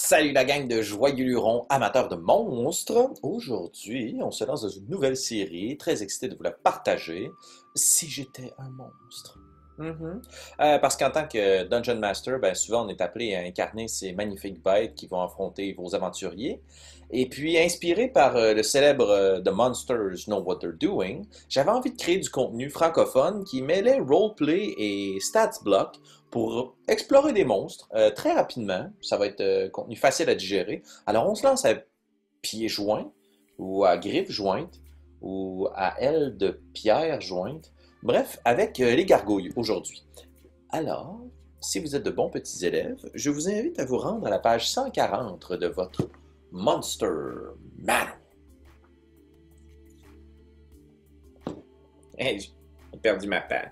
Salut la gang de joyeux lurons amateurs de monstres. Aujourd'hui, on se lance dans une nouvelle série, très excité de vous la partager. Si j'étais un monstre. Parce qu'en tant que Dungeon Master, ben, souvent on est appelé à incarner ces magnifiques bêtes qui vont affronter vos aventuriers. Et puis, inspiré par le célèbre The Monsters Know What They're Doing, j'avais envie de créer du contenu francophone qui mêlait roleplay et stats block pour explorer des monstres très rapidement. Ça va être contenu facile à digérer. Alors, on se lance à pieds joints, ou à griffes jointes, ou à ailes de pierre jointes. Bref, avec les gargouilles aujourd'hui. Alors, si vous êtes de bons petits élèves, je vous invite à vous rendre à la page 140 de votre Monster Manual. Hey, j'ai perdu ma page.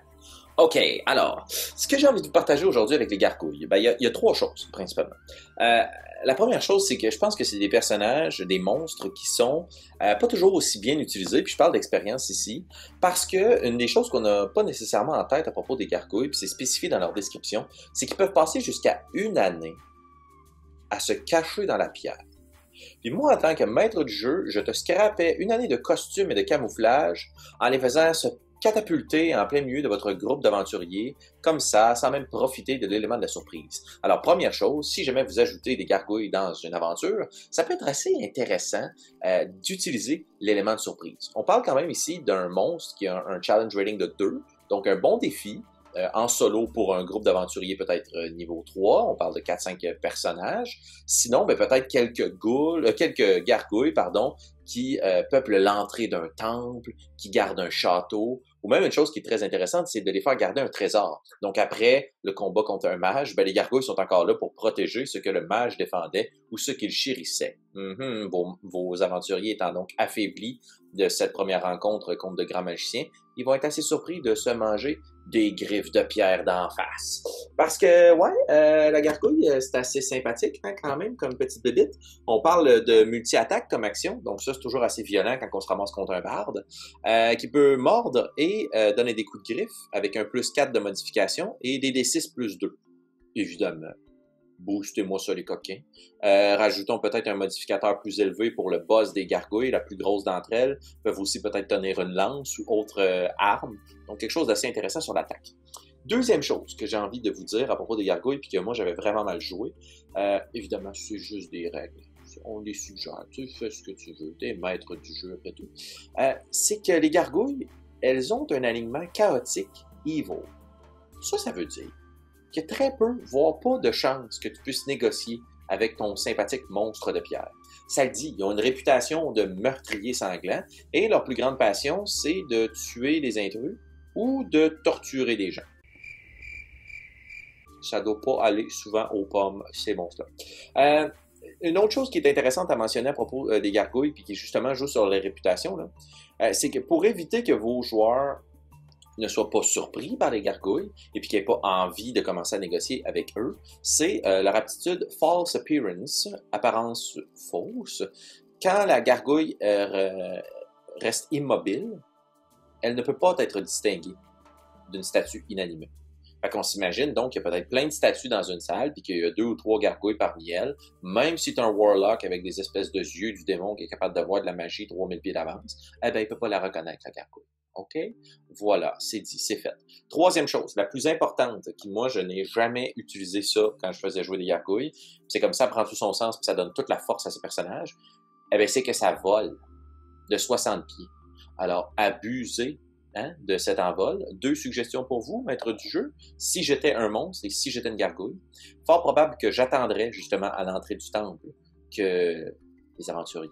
OK, alors, ce que j'ai envie de vous partager aujourd'hui avec les gargouilles, ben, il y a trois choses, principalement. La première chose, c'est que je pense que c'est des personnages, des monstres qui sont pas toujours aussi bien utilisés, puis je parle d'expérience ici, parce que une des choses qu'on n'a pas nécessairement en tête à propos des gargouilles, puis c'est spécifié dans leur description, c'est qu'ils peuvent passer jusqu'à une année à se cacher dans la pierre. Puis moi, en tant que maître du jeu, je te scrapais une année de costume et de camouflage en les faisant se catapulter en plein milieu de votre groupe d'aventuriers, comme ça, sans même profiter de l'élément de la surprise. Alors, première chose, si jamais vous ajoutez des gargouilles dans une aventure, ça peut être assez intéressant d'utiliser l'élément de surprise. On parle quand même ici d'un monstre qui a un challenge rating de 2, donc un bon défi, en solo pour un groupe d'aventuriers peut-être niveau 3, on parle de 4-5 personnages. Sinon, ben, peut-être quelques gargouilles, pardon, qui peuplent l'entrée d'un temple, qui gardent un château, ou même une chose qui est très intéressante, c'est de les faire garder un trésor. Donc après le combat contre un mage, ben, les gargouilles sont encore là pour protéger ce que le mage défendait ou ce qu'il chérissait. Vos aventuriers étant donc affaiblis de cette première rencontre contre de grands magiciens, ils vont être assez surpris de se manger des griffes de pierre d'en face. Parce que, la gargouille, c'est assez sympathique hein, quand même comme petite bébite. On parle de multi-attaque comme action, donc ça c'est toujours assez violent quand on se ramasse contre un barde, qui peut mordre et donner des coups de griffe avec un plus 4 de modification et des D6 plus 2, évidemment. Boostez-moi ça les coquins. Rajoutons peut-être un modificateur plus élevé pour le boss des gargouilles, la plus grosse d'entre elles. Peuvent aussi peut-être tenir une lance ou autre arme. Donc quelque chose d'assez intéressant sur l'attaque. Deuxième chose que j'ai envie de vous dire à propos des gargouilles, puis que moi j'avais vraiment mal joué, évidemment c'est juste des règles. On les suggère, tu fais ce que tu veux, t'es maître du jeu après tout. C'est que les gargouilles, elles ont un alignement chaotique evil. Ça veut dire qu'il y a très peu, voire pas de chances que tu puisses négocier avec ton sympathique monstre de pierre. Ça le dit, ils ont une réputation de meurtriers sanglants et leur plus grande passion, c'est de tuer les intrus ou de torturer des gens. Ça doit pas aller souvent aux pommes, ces monstres-là. Une autre chose qui est intéressante à mentionner à propos des gargouilles, puis qui justement joue sur les réputations, c'est que pour éviter que vos joueurs ne soient pas surpris par les gargouilles et puis qu'ils n'aient pas envie de commencer à négocier avec eux, c'est leur aptitude false appearance, apparence fausse. Quand la gargouille reste immobile, elle ne peut pas être distinguée d'une statue inanimée. Fait qu'on s'imagine donc qu'il y a peut-être plein de statues dans une salle puis qu'il y a 2 ou 3 gargouilles parmi elles, même si c'est un warlock avec des espèces de yeux du démon qui est capable de voir de la magie 3000 pieds d'avance, eh ben il peut pas la reconnaître, la gargouille. OK? Voilà, c'est dit, c'est fait. Troisième chose, la plus importante, qui moi, je n'ai jamais utilisé ça quand je faisais jouer des gargouilles, c'est comme ça prend tout son sens puis ça donne toute la force à ces personnages, eh bien, c'est que ça vole de 60 pieds. Alors, abusez de cet envol. 2 suggestions pour vous, maître du jeu. Si j'étais un monstre et si j'étais une gargouille, fort probable que j'attendrais justement à l'entrée du temple que les aventuriers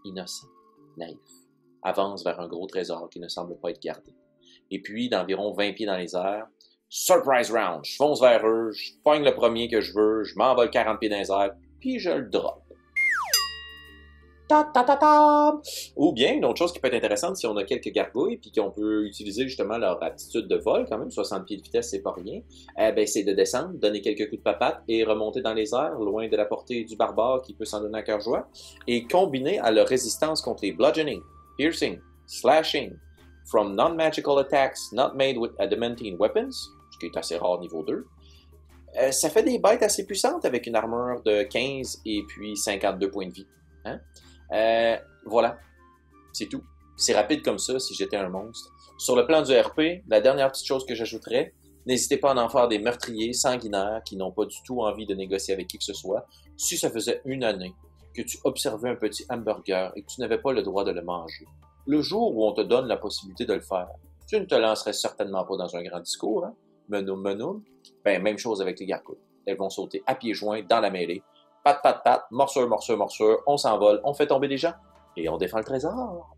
innocents, naïfs, avance vers un gros trésor qui ne semble pas être gardé. Et puis, d'environ 20 pieds dans les airs, surprise round, je fonce vers eux, je pogne le premier que je veux, je m'envole 40 pieds dans les airs, puis je le drop. Ta, ta, ta, ta. Ou bien, une autre chose qui peut être intéressante, si on a quelques gargouilles, puis qu'on peut utiliser justement leur aptitude de vol, quand même, 60 pieds de vitesse, c'est pas rien, c'est de descendre, donner quelques coups de papate et remonter dans les airs, loin de la portée du barbare qui peut s'en donner à cœur joie, et combiner à leur résistance contre les bludgeoning, piercing, slashing, from non-magical attacks not made with adamantine weapons, ce qui est assez rare niveau 2, Ça fait des bêtes assez puissantes avec une armure de 15 et puis 52 points de vie. Hein? Voilà, c'est tout. C'est rapide comme ça si j'étais un monstre. Sur le plan du RP, la dernière petite chose que j'ajouterais, n'hésitez pas à en faire des meurtriers sanguinaires qui n'ont pas du tout envie de négocier avec qui que ce soit. Si ça faisait une année que tu observais un petit hamburger et que tu n'avais pas le droit de le manger, le jour où on te donne la possibilité de le faire, tu ne te lancerais certainement pas dans un grand discours, hein? Menoum, menoum. Ben, même chose avec les gargouilles. Elles vont sauter à pieds joints dans la mêlée. Pat, pat, pat, morsure, morsure, morsure, on s'envole, on fait tomber des gens et on défend le trésor.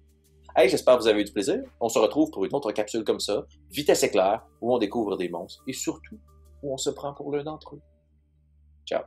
Hey, j'espère que vous avez eu du plaisir. On se retrouve pour une autre capsule comme ça, vitesse éclair, où on découvre des monstres et surtout où on se prend pour l'un d'entre eux. Ciao.